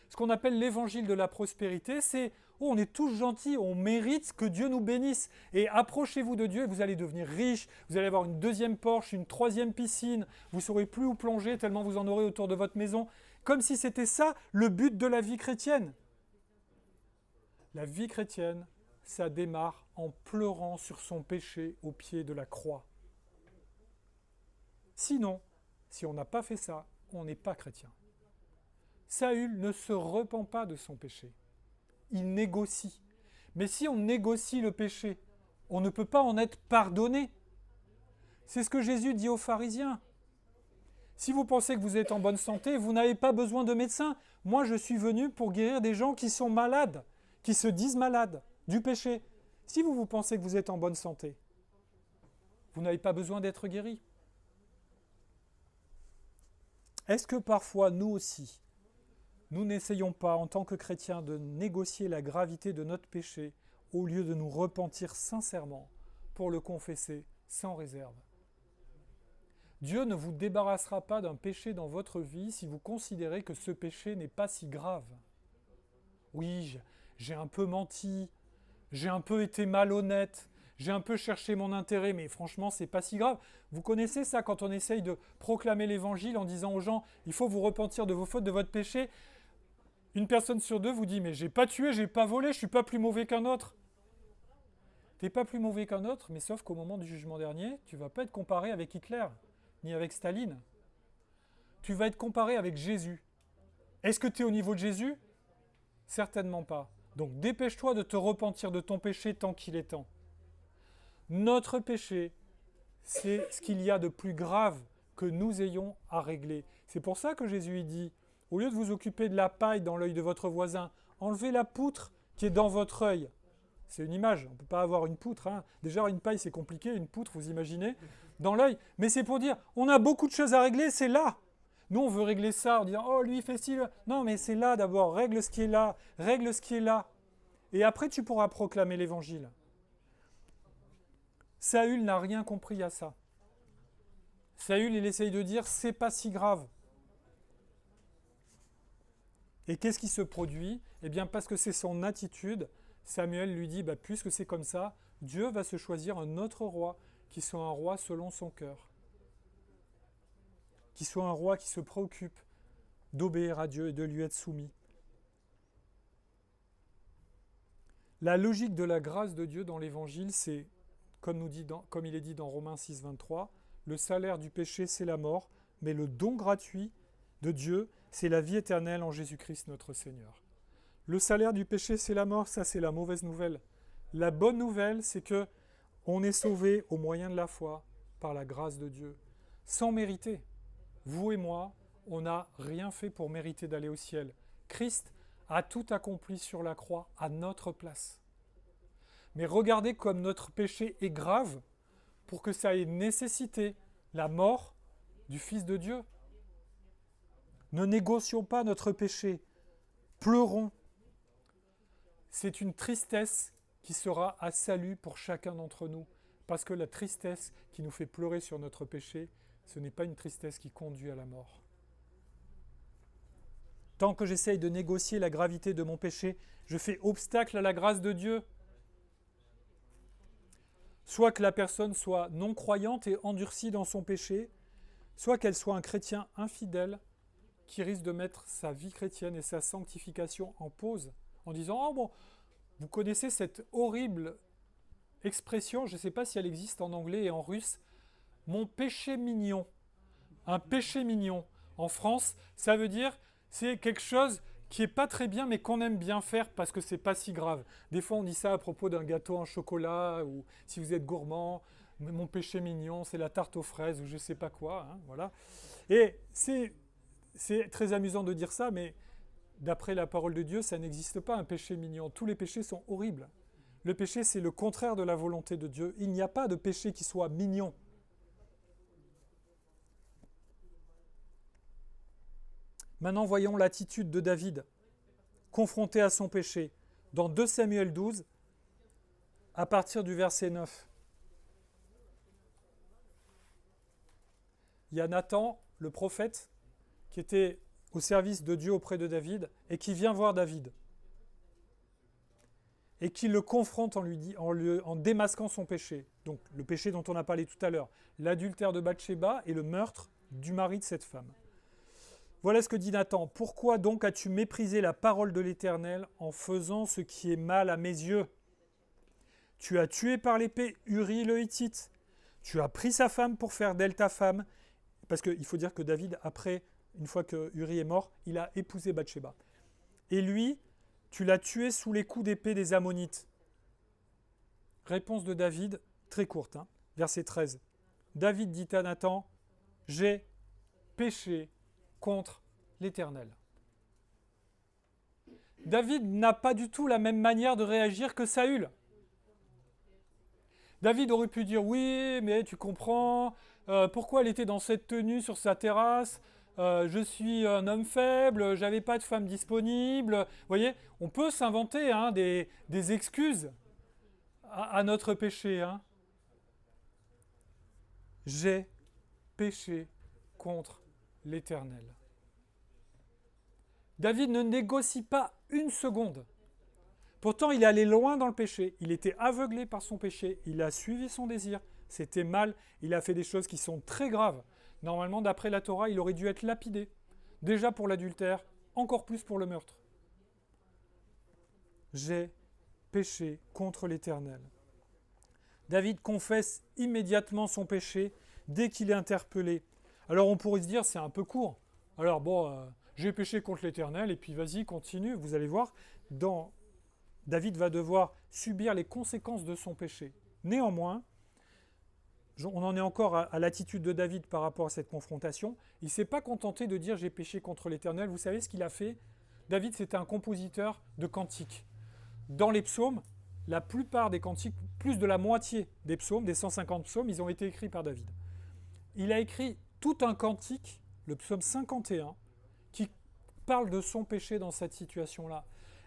Ce qu'on appelle l'évangile de la prospérité, c'est oh, on est tous gentils, on mérite que Dieu nous bénisse. Et approchez-vous de Dieu et vous allez devenir riche, vous allez avoir une deuxième Porsche, une troisième piscine, vous ne saurez plus où plonger tellement vous en aurez autour de votre maison. Comme si c'était ça le but de la vie chrétienne. La vie chrétienne, ça démarre en pleurant sur son péché au pied de la croix. Sinon, si on n'a pas fait ça, on n'est pas chrétien. Saül ne se repent pas de son péché. Il négocie. Mais si on négocie le péché, on ne peut pas en être pardonné. C'est ce que Jésus dit aux pharisiens. Si vous pensez que vous êtes en bonne santé, vous n'avez pas besoin de médecin. Moi, je suis venu pour guérir des gens qui sont malades, qui se disent malades du péché. Si vous pensez que vous êtes en bonne santé, vous n'avez pas besoin d'être guéri. Est-ce que parfois, nous aussi, nous n'essayons pas, en tant que chrétiens, de négocier la gravité de notre péché au lieu de nous repentir sincèrement pour le confesser sans réserve? Dieu ne vous débarrassera pas d'un péché dans votre vie si vous considérez que ce péché n'est pas si grave. Oui, j'ai un peu menti, j'ai un peu été malhonnête, j'ai un peu cherché mon intérêt, mais franchement, c'est pas si grave. Vous connaissez ça quand on essaye de proclamer l'évangile en disant aux gens, il faut vous repentir de vos fautes, de votre péché. Une personne sur deux vous dit, mais j'ai pas tué, j'ai pas volé, je suis pas plus mauvais qu'un autre. T'es pas plus mauvais qu'un autre, mais sauf qu'au moment du jugement dernier, tu vas pas être comparé avec Hitler, ni avec Staline. Tu vas être comparé avec Jésus. Est-ce que tu es au niveau de Jésus? Certainement pas. Donc dépêche-toi de te repentir de ton péché tant qu'il est temps. Notre péché, c'est ce qu'il y a de plus grave que nous ayons à régler. C'est pour ça que Jésus dit, au lieu de vous occuper de la paille dans l'œil de votre voisin, enlevez la poutre qui est dans votre œil. C'est une image, on ne peut pas avoir une poutre. Hein. Déjà, une paille, c'est compliqué, une poutre, vous imaginez, dans l'œil. Mais c'est pour dire, on a beaucoup de choses à régler, c'est là. Nous, on veut régler ça en disant, oh, lui, fait ci. Non, mais c'est là d'abord, règle ce qui est là, règle ce qui est là. Et après, tu pourras proclamer l'évangile. Saül n'a rien compris à ça. Saül, il essaye de dire, c'est pas si grave. Et qu'est-ce qui se produit? Eh bien, parce que c'est son attitude, Samuel lui dit, puisque c'est comme ça, Dieu va se choisir un autre roi, qui soit un roi selon son cœur. Qui soit un roi qui se préoccupe d'obéir à Dieu et de lui être soumis. La logique de la grâce de Dieu dans l'Évangile, c'est, comme il est dit dans Romains 6, 23, le salaire du péché, c'est la mort, mais le don gratuit de Dieu, c'est la vie éternelle en Jésus-Christ notre Seigneur. Le salaire du péché, c'est la mort, ça c'est la mauvaise nouvelle. La bonne nouvelle, c'est que on est sauvé au moyen de la foi, par la grâce de Dieu, sans mériter. Vous et moi, on n'a rien fait pour mériter d'aller au ciel. Christ a tout accompli sur la croix à notre place. Mais regardez comme notre péché est grave pour que ça ait nécessité la mort du Fils de Dieu. Ne négocions pas notre péché, pleurons. C'est une tristesse qui sera à salut pour chacun d'entre nous, parce que la tristesse qui nous fait pleurer sur notre péché, ce n'est pas une tristesse qui conduit à la mort. Tant que j'essaye de négocier la gravité de mon péché, je fais obstacle à la grâce de Dieu. Soit que la personne soit non-croyante et endurcie dans son péché, soit qu'elle soit un chrétien infidèle qui risque de mettre sa vie chrétienne et sa sanctification en pause, en disant « Oh bon, vous connaissez cette horrible expression, je ne sais pas si elle existe en anglais et en russe, « mon péché mignon ». Un péché mignon. En France, ça veut dire c'est quelque chose qui n'est pas très bien, mais qu'on aime bien faire parce que c'est pas si grave. Des fois, on dit ça à propos d'un gâteau en chocolat, ou si vous êtes gourmand, mon péché mignon, c'est la tarte aux fraises ou je ne sais pas quoi. Hein, voilà. Et c'est très amusant de dire ça, mais d'après la parole de Dieu, ça n'existe pas un péché mignon. Tous les péchés sont horribles. Le péché, c'est le contraire de la volonté de Dieu. Il n'y a pas de péché qui soit mignon. Maintenant, voyons l'attitude de David, confronté à son péché, dans 2 Samuel 12, à partir du verset 9. Il y a Nathan, le prophète, qui était au service de Dieu auprès de David, et qui vient voir David, et qui le confronte en démasquant son péché. Donc le péché dont on a parlé tout à l'heure, l'adultère de Bathsheba et le meurtre du mari de cette femme. Voilà ce que dit Nathan. « Pourquoi donc as-tu méprisé la parole de l'Éternel en faisant ce qui est mal à mes yeux ? Tu as tué par l'épée Uri le Hittite. Tu as pris sa femme pour faire d'elle ta femme. » Parce qu'il faut dire que David, après, une fois que Uri est mort, il a épousé Bathsheba. « Et lui, tu l'as tué sous les coups d'épée des Ammonites. » Réponse de David, très courte, hein, verset 13. David dit à Nathan, « J'ai péché contre l'Éternel. » David n'a pas du tout la même manière de réagir que Saül. David aurait pu dire, oui, mais tu comprends, pourquoi elle était dans cette tenue sur sa terrasse, je suis un homme faible, j'avais pas de femme disponible. Vous voyez, on peut s'inventer des excuses à notre péché. Hein. J'ai péché contre l'Éternel. David ne négocie pas une seconde. Pourtant, il est allé loin dans le péché. Il était aveuglé par son péché. Il a suivi son désir. C'était mal. Il a fait des choses qui sont très graves. Normalement, d'après la Torah, il aurait dû être lapidé. Déjà pour l'adultère, encore plus pour le meurtre. J'ai péché contre l'Éternel. David confesse immédiatement son péché dès qu'il est interpellé. Alors on pourrait se dire, c'est un peu court. Alors bon, j'ai péché contre l'Éternel, et puis vas-y, continue. Vous allez voir, David va devoir subir les conséquences de son péché. Néanmoins, on en est encore à l'attitude de David par rapport à cette confrontation. Il ne s'est pas contenté de dire « j'ai péché contre l'Éternel ». Vous savez ce qu'il a fait ? David, c'était un compositeur de cantiques. Dans les psaumes, la plupart des cantiques, plus de la moitié des psaumes, des 150 psaumes, ils ont été écrits par David. Il a écrit tout un cantique, le psaume 51, qui parle de son péché dans cette situation-là.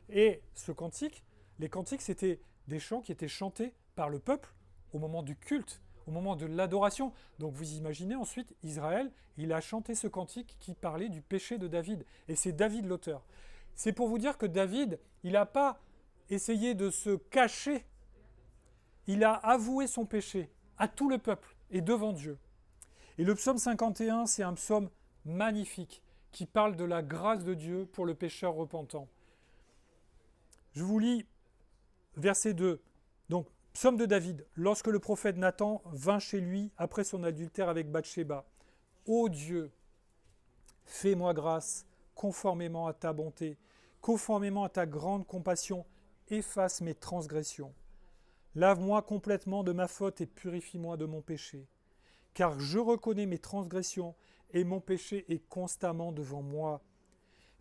Et ce cantique, les cantiques, c'était des chants qui étaient chantés par le peuple au moment du culte, au moment de l'adoration. Donc vous imaginez ensuite, Israël, il a chanté ce cantique qui parlait du péché de David. Et c'est David l'auteur. C'est pour vous dire que David, il n'a pas essayé de se cacher. Il a avoué son péché à tout le peuple et devant Dieu. Et le psaume 51, c'est un psaume magnifique qui parle de la grâce de Dieu pour le pécheur repentant. Je vous lis verset 2. Donc, psaume de David. Lorsque le prophète Nathan vint chez lui après son adultère avec Bathsheba. Ô Dieu, fais-moi grâce conformément à ta bonté, conformément à ta grande compassion, efface mes transgressions. Lave-moi complètement de ma faute et purifie-moi de mon péché. Car je reconnais mes transgressions et mon péché est constamment devant moi.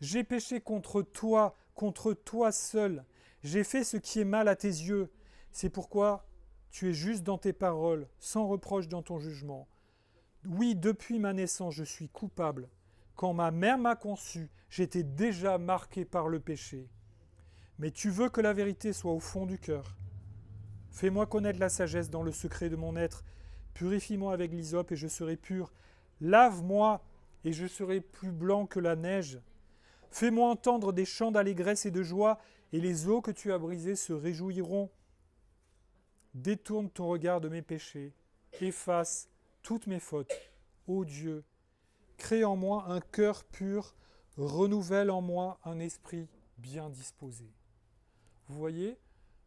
J'ai péché contre toi seul. J'ai fait ce qui est mal à tes yeux. C'est pourquoi tu es juste dans tes paroles, sans reproche dans ton jugement. Oui, depuis ma naissance, je suis coupable. Quand ma mère m'a conçu, j'étais déjà marqué par le péché. Mais tu veux que la vérité soit au fond du cœur. Fais-moi connaître la sagesse dans le secret de mon être. Purifie-moi avec l'hysope et je serai pur. Lave-moi et je serai plus blanc que la neige. Fais-moi entendre des chants d'allégresse et de joie, et les eaux que tu as brisées se réjouiront. Détourne ton regard de mes péchés, efface toutes mes fautes. Ô Dieu, crée en moi un cœur pur, renouvelle en moi un esprit bien disposé. Vous voyez,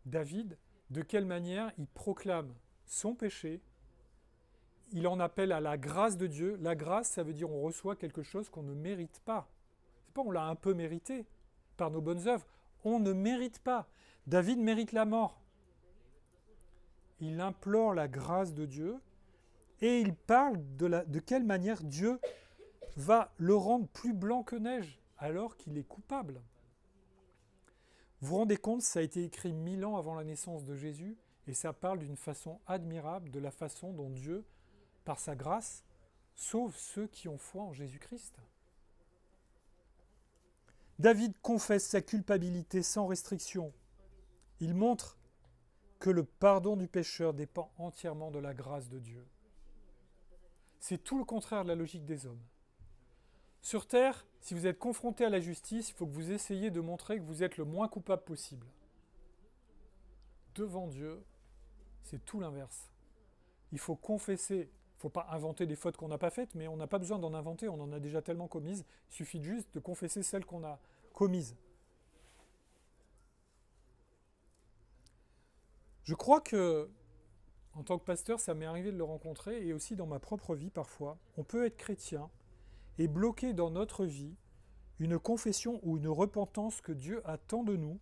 David, de quelle manière il proclame son péché, il en appelle à la grâce de Dieu. La grâce, ça veut dire on reçoit quelque chose qu'on ne mérite pas. C'est pas on l'a un peu mérité par nos bonnes œuvres. On ne mérite pas. David mérite la mort. il implore la grâce de Dieu et il parle de quelle manière Dieu va le rendre plus blanc que neige alors qu'il est coupable. Vous vous rendez compte, ça a été écrit 1000 ans avant la naissance de Jésus et ça parle d'une façon admirable de la façon dont Dieu, par sa grâce, sauve ceux qui ont foi en Jésus-Christ. David confesse sa culpabilité sans restriction. Il montre que le pardon du pécheur dépend entièrement de la grâce de Dieu. C'est tout le contraire de la logique des hommes. Sur terre, si vous êtes confronté à la justice, il faut que vous essayiez de montrer que vous êtes le moins coupable possible. Devant Dieu, c'est tout l'inverse. Il faut confesser. Il ne faut pas inventer des fautes qu'on n'a pas faites, mais on n'a pas besoin d'en inventer, on en a déjà tellement commises. Il suffit juste de confesser celles qu'on a commises. Je crois que, en tant que pasteur, ça m'est arrivé de le rencontrer, et aussi dans ma propre vie parfois. On peut être chrétien et bloquer dans notre vie une confession ou une repentance que Dieu attend de nous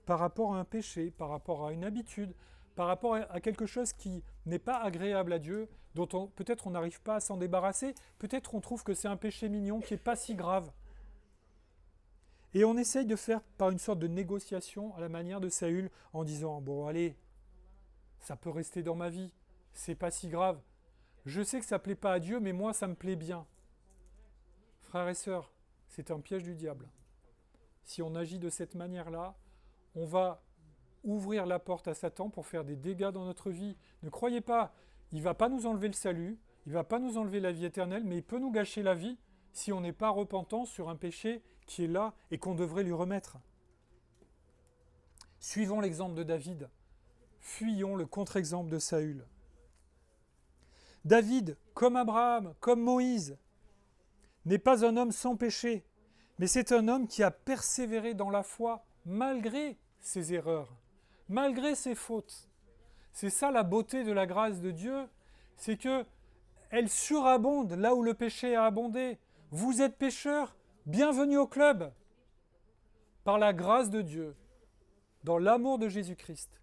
par rapport à un péché, par rapport à une habitude, par rapport à quelque chose qui n'est pas agréable à Dieu, dont peut-être on n'arrive pas à s'en débarrasser, peut-être on trouve que c'est un péché mignon qui n'est pas si grave. Et on essaye de faire par une sorte de négociation à la manière de Saül en disant « Bon allez, ça peut rester dans ma vie, c'est pas si grave. Je sais que ça ne plaît pas à Dieu, mais moi ça me plaît bien. » Frères et sœurs, c'est un piège du diable. Si on agit de cette manière-là, on va ouvrir la porte à Satan pour faire des dégâts dans notre vie. Ne croyez pas, il ne va pas nous enlever le salut, il ne va pas nous enlever la vie éternelle, mais il peut nous gâcher la vie si on n'est pas repentant sur un péché qui est là et qu'on devrait lui remettre. Suivons l'exemple de David. Fuyons le contre-exemple de Saül. David, comme Abraham, comme Moïse, n'est pas un homme sans péché, mais c'est un homme qui a persévéré dans la foi malgré ses erreurs, malgré ses fautes. C'est ça la beauté de la grâce de Dieu, c'est que elle surabonde là où le péché a abondé. Vous êtes pécheurs, bienvenue au club. Par la grâce de Dieu, dans l'amour de Jésus-Christ,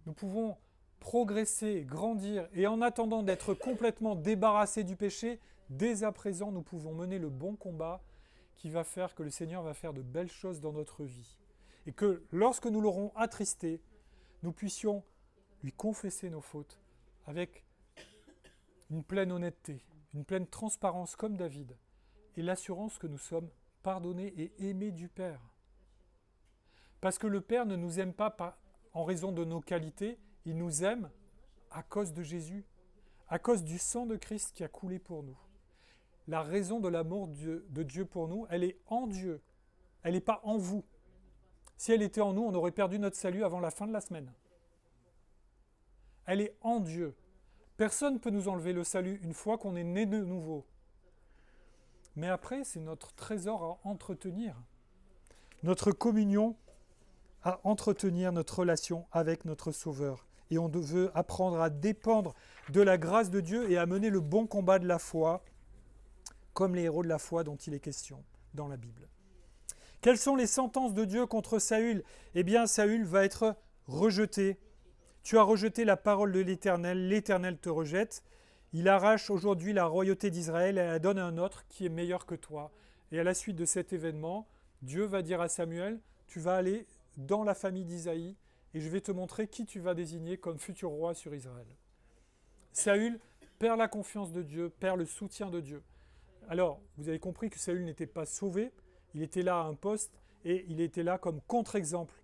nous pouvons progresser, grandir, et en attendant d'être complètement débarrassés du péché, dès à présent, nous pouvons mener le bon combat qui va faire que le Seigneur va faire de belles choses dans notre vie. Et que lorsque nous l'aurons attristé, nous puissions lui confesser nos fautes avec une pleine honnêteté, une pleine transparence comme David, et l'assurance que nous sommes pardonnés et aimés du Père. Parce que le Père ne nous aime pas en raison de nos qualités, il nous aime à cause de Jésus, à cause du sang de Christ qui a coulé pour nous. La raison de l'amour de Dieu pour nous, elle est en Dieu, elle n'est pas en vous. Si elle était en nous, on aurait perdu notre salut avant la fin de la semaine. Elle est en Dieu. Personne ne peut nous enlever le salut une fois qu'on est né de nouveau. Mais après, c'est notre trésor à entretenir. Notre communion à entretenir notre relation avec notre Sauveur. Et on veut apprendre à dépendre de la grâce de Dieu et à mener le bon combat de la foi, comme les héros de la foi dont il est question dans la Bible. Quelles sont les sentences de Dieu contre Saül ? Eh bien, Saül va être rejeté. Tu as rejeté la parole de l'Éternel te rejette. Il arrache aujourd'hui la royauté d'Israël et la donne à un autre qui est meilleur que toi. Et à la suite de cet événement, Dieu va dire à Samuel, tu vas aller dans la famille d'Isaïe et je vais te montrer qui tu vas désigner comme futur roi sur Israël. Saül perd la confiance de Dieu, perd le soutien de Dieu. Alors, vous avez compris que Saül n'était pas sauvé, il était là à un poste et il était là comme contre-exemple.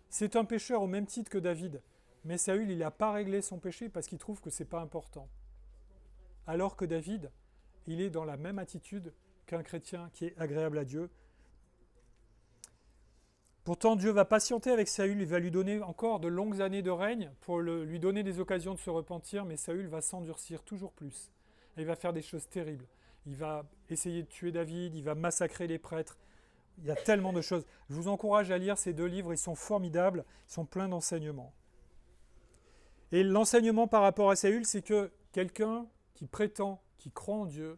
C'est un pécheur au même titre que David, mais Saül, il n'a pas réglé son péché parce qu'il trouve que ce n'est pas important. Alors que David, il est dans la même attitude qu'un chrétien qui est agréable à Dieu. Pourtant, Dieu va patienter avec Saül, il va lui donner encore de longues années de règne pour lui donner des occasions de se repentir, mais Saül va s'endurcir toujours plus. Et il va faire des choses terribles. Il va essayer de tuer David, il va massacrer les prêtres. Il y a tellement de choses. Je vous encourage à lire ces 2 livres, ils sont formidables, ils sont pleins d'enseignements. Et l'enseignement par rapport à Saül, c'est que quelqu'un qui prétend, qui croit en Dieu,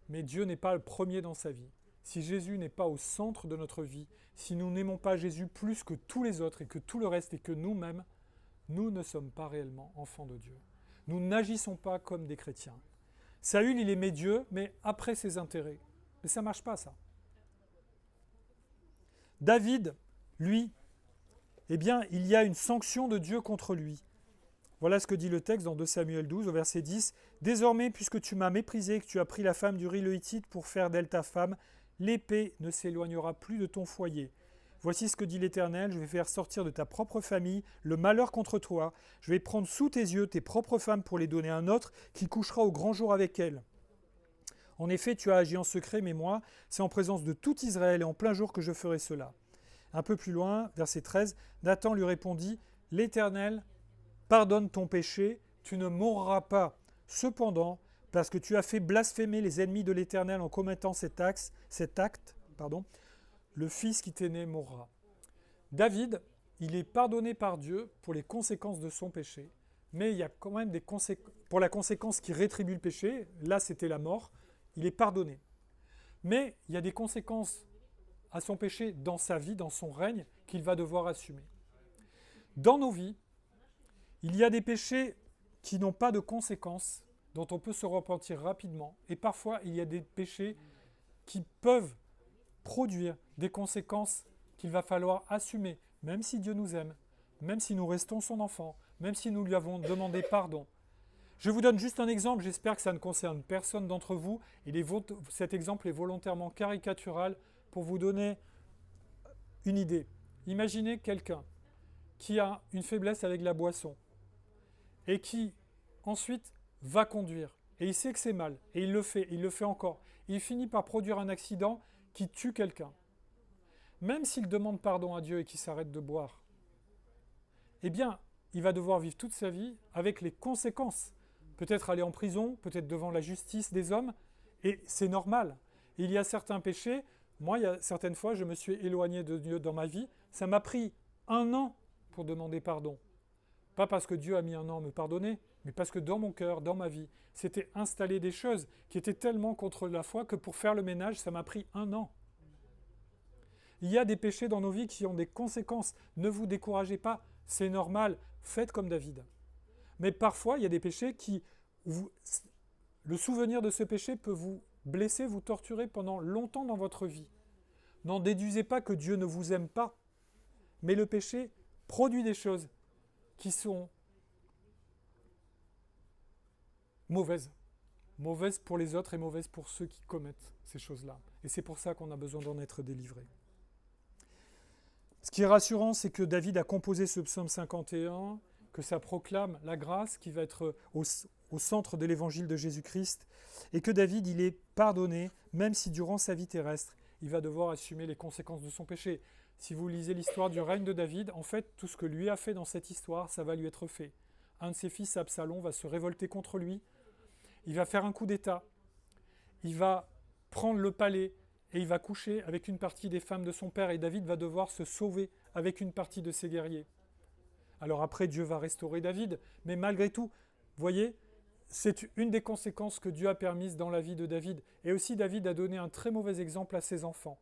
mais Dieu n'est pas le premier dans sa vie. Si Jésus n'est pas au centre de notre vie, si nous n'aimons pas Jésus plus que tous les autres et que tout le reste et que nous-mêmes, nous ne sommes pas réellement enfants de Dieu. Nous n'agissons pas comme des chrétiens. Saül, il aimait Dieu, mais après ses intérêts. Mais ça ne marche pas, ça. David, lui, eh bien, il y a une sanction de Dieu contre lui. Voilà ce que dit le texte dans 2 Samuel 12, au verset 10. « Désormais, puisque tu m'as méprisé et que tu as pris la femme d'Uri le Hittite pour faire d'elle ta femme, l'épée ne s'éloignera plus de ton foyer. Voici ce que dit l'Éternel, je vais faire sortir de ta propre famille le malheur contre toi. Je vais prendre sous tes yeux tes propres femmes pour les donner à un autre qui couchera au grand jour avec elles. En effet, tu as agi en secret, mais moi, c'est en présence de tout Israël et en plein jour que je ferai cela. » Un peu plus loin, verset 13, Nathan lui répondit, « L'Éternel pardonne ton péché, tu ne mourras pas. Cependant, parce que tu as fait blasphémer les ennemis de l'Éternel en commettant cet acte, le fils qui t'est né mourra. » David, il est pardonné par Dieu pour les conséquences de son péché, mais il y a quand même des conséquences, pour la conséquence qui rétribue le péché, là c'était la mort, il est pardonné. Mais il y a des conséquences à son péché dans sa vie, dans son règne, qu'il va devoir assumer. Dans nos vies, il y a des péchés qui n'ont pas de conséquences, dont on peut se repentir rapidement, et parfois il y a des péchés qui peuvent produire des conséquences qu'il va falloir assumer, même si Dieu nous aime, même si nous restons son enfant, même si nous lui avons demandé pardon. Je vous donne juste un exemple, j'espère que ça ne concerne personne d'entre vous, et cet exemple est volontairement caricatural pour vous donner une idée. Imaginez quelqu'un qui a une faiblesse avec la boisson et qui ensuite va conduire. Et il sait que c'est mal, et il le fait encore. Il finit par produire un accident qui tue quelqu'un. Même s'il demande pardon à Dieu et qu'il s'arrête de boire, eh bien, il va devoir vivre toute sa vie avec les conséquences. Peut-être aller en prison, peut-être devant la justice des hommes, et c'est normal. Et il y a certains péchés, moi, il y a certaines fois, je me suis éloigné de Dieu dans ma vie, ça m'a pris 1 an pour demander pardon. Pas parce que Dieu a mis 1 an à me pardonner, mais parce que dans mon cœur, dans ma vie, s'étaient installées des choses qui étaient tellement contre la foi que pour faire le ménage, ça m'a pris 1 an. Il y a des péchés dans nos vies qui ont des conséquences. Ne vous découragez pas, c'est normal, faites comme David. Mais parfois, il y a des péchés le souvenir de ce péché peut vous blesser, vous torturer pendant longtemps dans votre vie. N'en déduisez pas que Dieu ne vous aime pas, mais le péché produit des choses qui sont mauvaises. Mauvaises pour les autres et mauvaises pour ceux qui commettent ces choses-là. Et c'est pour ça qu'on a besoin d'en être délivré. Ce qui est rassurant, c'est que David a composé ce psaume 51, que ça proclame la grâce qui va être au centre de l'évangile de Jésus-Christ, et que David, il est pardonné, même si durant sa vie terrestre, il va devoir assumer les conséquences de son péché. Si vous lisez l'histoire du règne de David, en fait, tout ce que lui a fait dans cette histoire, ça va lui être fait. Un de ses fils, Absalom, va se révolter contre lui, il va faire un coup d'État, il va prendre le palais, et il va coucher avec une partie des femmes de son père, et David va devoir se sauver avec une partie de ses guerriers. Alors après, Dieu va restaurer David, mais malgré tout, vous voyez, c'est une des conséquences que Dieu a permises dans la vie de David. Et aussi, David a donné un très mauvais exemple à ses enfants.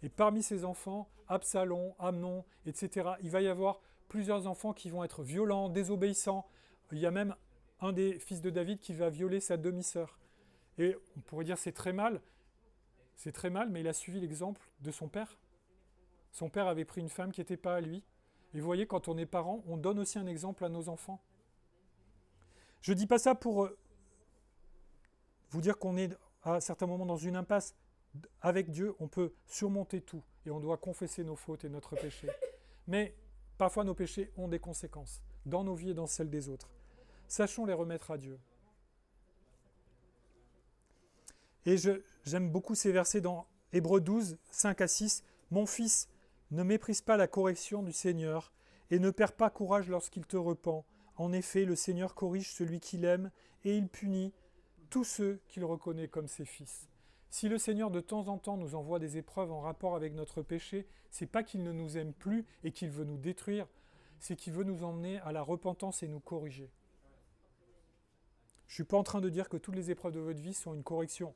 Et parmi ses enfants, Absalom, Amnon, etc., il va y avoir plusieurs enfants qui vont être violents, désobéissants. Il y a même un des fils de David qui va violer sa demi-sœur. Et on pourrait dire c'est très mal, mais il a suivi l'exemple de son père. Son père avait pris une femme qui n'était pas à lui. Et vous voyez, quand on est parent, on donne aussi un exemple à nos enfants. Je ne dis pas ça pour vous dire qu'on est à certains moments dans une impasse. Avec Dieu, on peut surmonter tout et on doit confesser nos fautes et notre péché. Mais parfois, nos péchés ont des conséquences dans nos vies et dans celles des autres. Sachons les remettre à Dieu. Et j'aime beaucoup ces versets dans Hébreux 12, 5 à 6. « Mon fils, ne méprise pas la correction du Seigneur et ne perds pas courage lorsqu'il te repent. En effet, le Seigneur corrige celui qu'il aime et il punit tous ceux qu'il reconnaît comme ses fils. » Si le Seigneur de temps en temps nous envoie des épreuves en rapport avec notre péché, c'est pas qu'il ne nous aime plus et qu'il veut nous détruire, c'est qu'il veut nous emmener à la repentance et nous corriger. Je ne suis pas en train de dire que toutes les épreuves de votre vie sont une correction.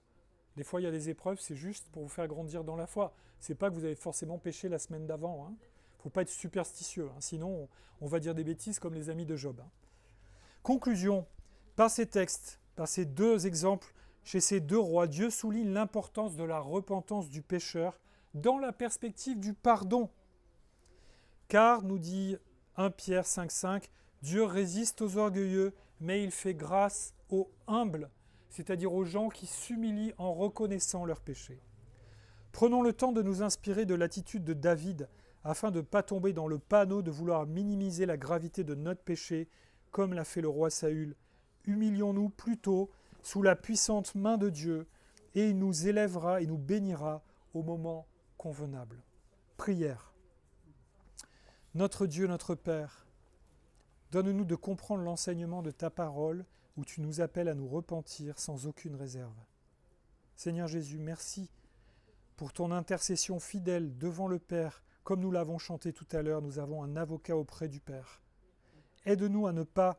Des fois, il y a des épreuves, c'est juste pour vous faire grandir dans la foi. C'est pas que vous avez forcément péché la semaine d'avant. ne faut pas être superstitieux, hein, sinon on va dire des bêtises comme les amis de Job. Hein. Conclusion, par ces textes, par ces deux exemples, chez ces deux rois, Dieu souligne l'importance de la repentance du pécheur dans la perspective du pardon. Car, nous dit 1 Pierre 5,5, Dieu résiste aux orgueilleux, mais il fait grâce aux humbles, c'est-à-dire aux gens qui s'humilient en reconnaissant leurs péchés. Prenons le temps de nous inspirer de l'attitude de David, afin de ne pas tomber dans le panneau de vouloir minimiser la gravité de notre péché, comme l'a fait le roi Saül. Humilions-nous plutôt sous la puissante main de Dieu, et il nous élèvera et nous bénira au moment convenable. Prière. Notre Dieu, notre Père, donne-nous de comprendre l'enseignement de ta parole, où tu nous appelles à nous repentir sans aucune réserve. Seigneur Jésus, merci pour ton intercession fidèle devant le Père. Comme nous l'avons chanté tout à l'heure, nous avons un avocat auprès du Père. Aide-nous à ne pas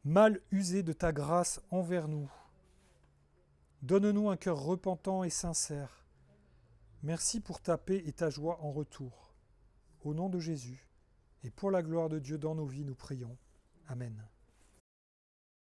mal user de ta grâce envers nous. Donne-nous un cœur repentant et sincère. Merci pour ta paix et ta joie en retour. Au nom de Jésus, et pour la gloire de Dieu dans nos vies, nous prions. Amen.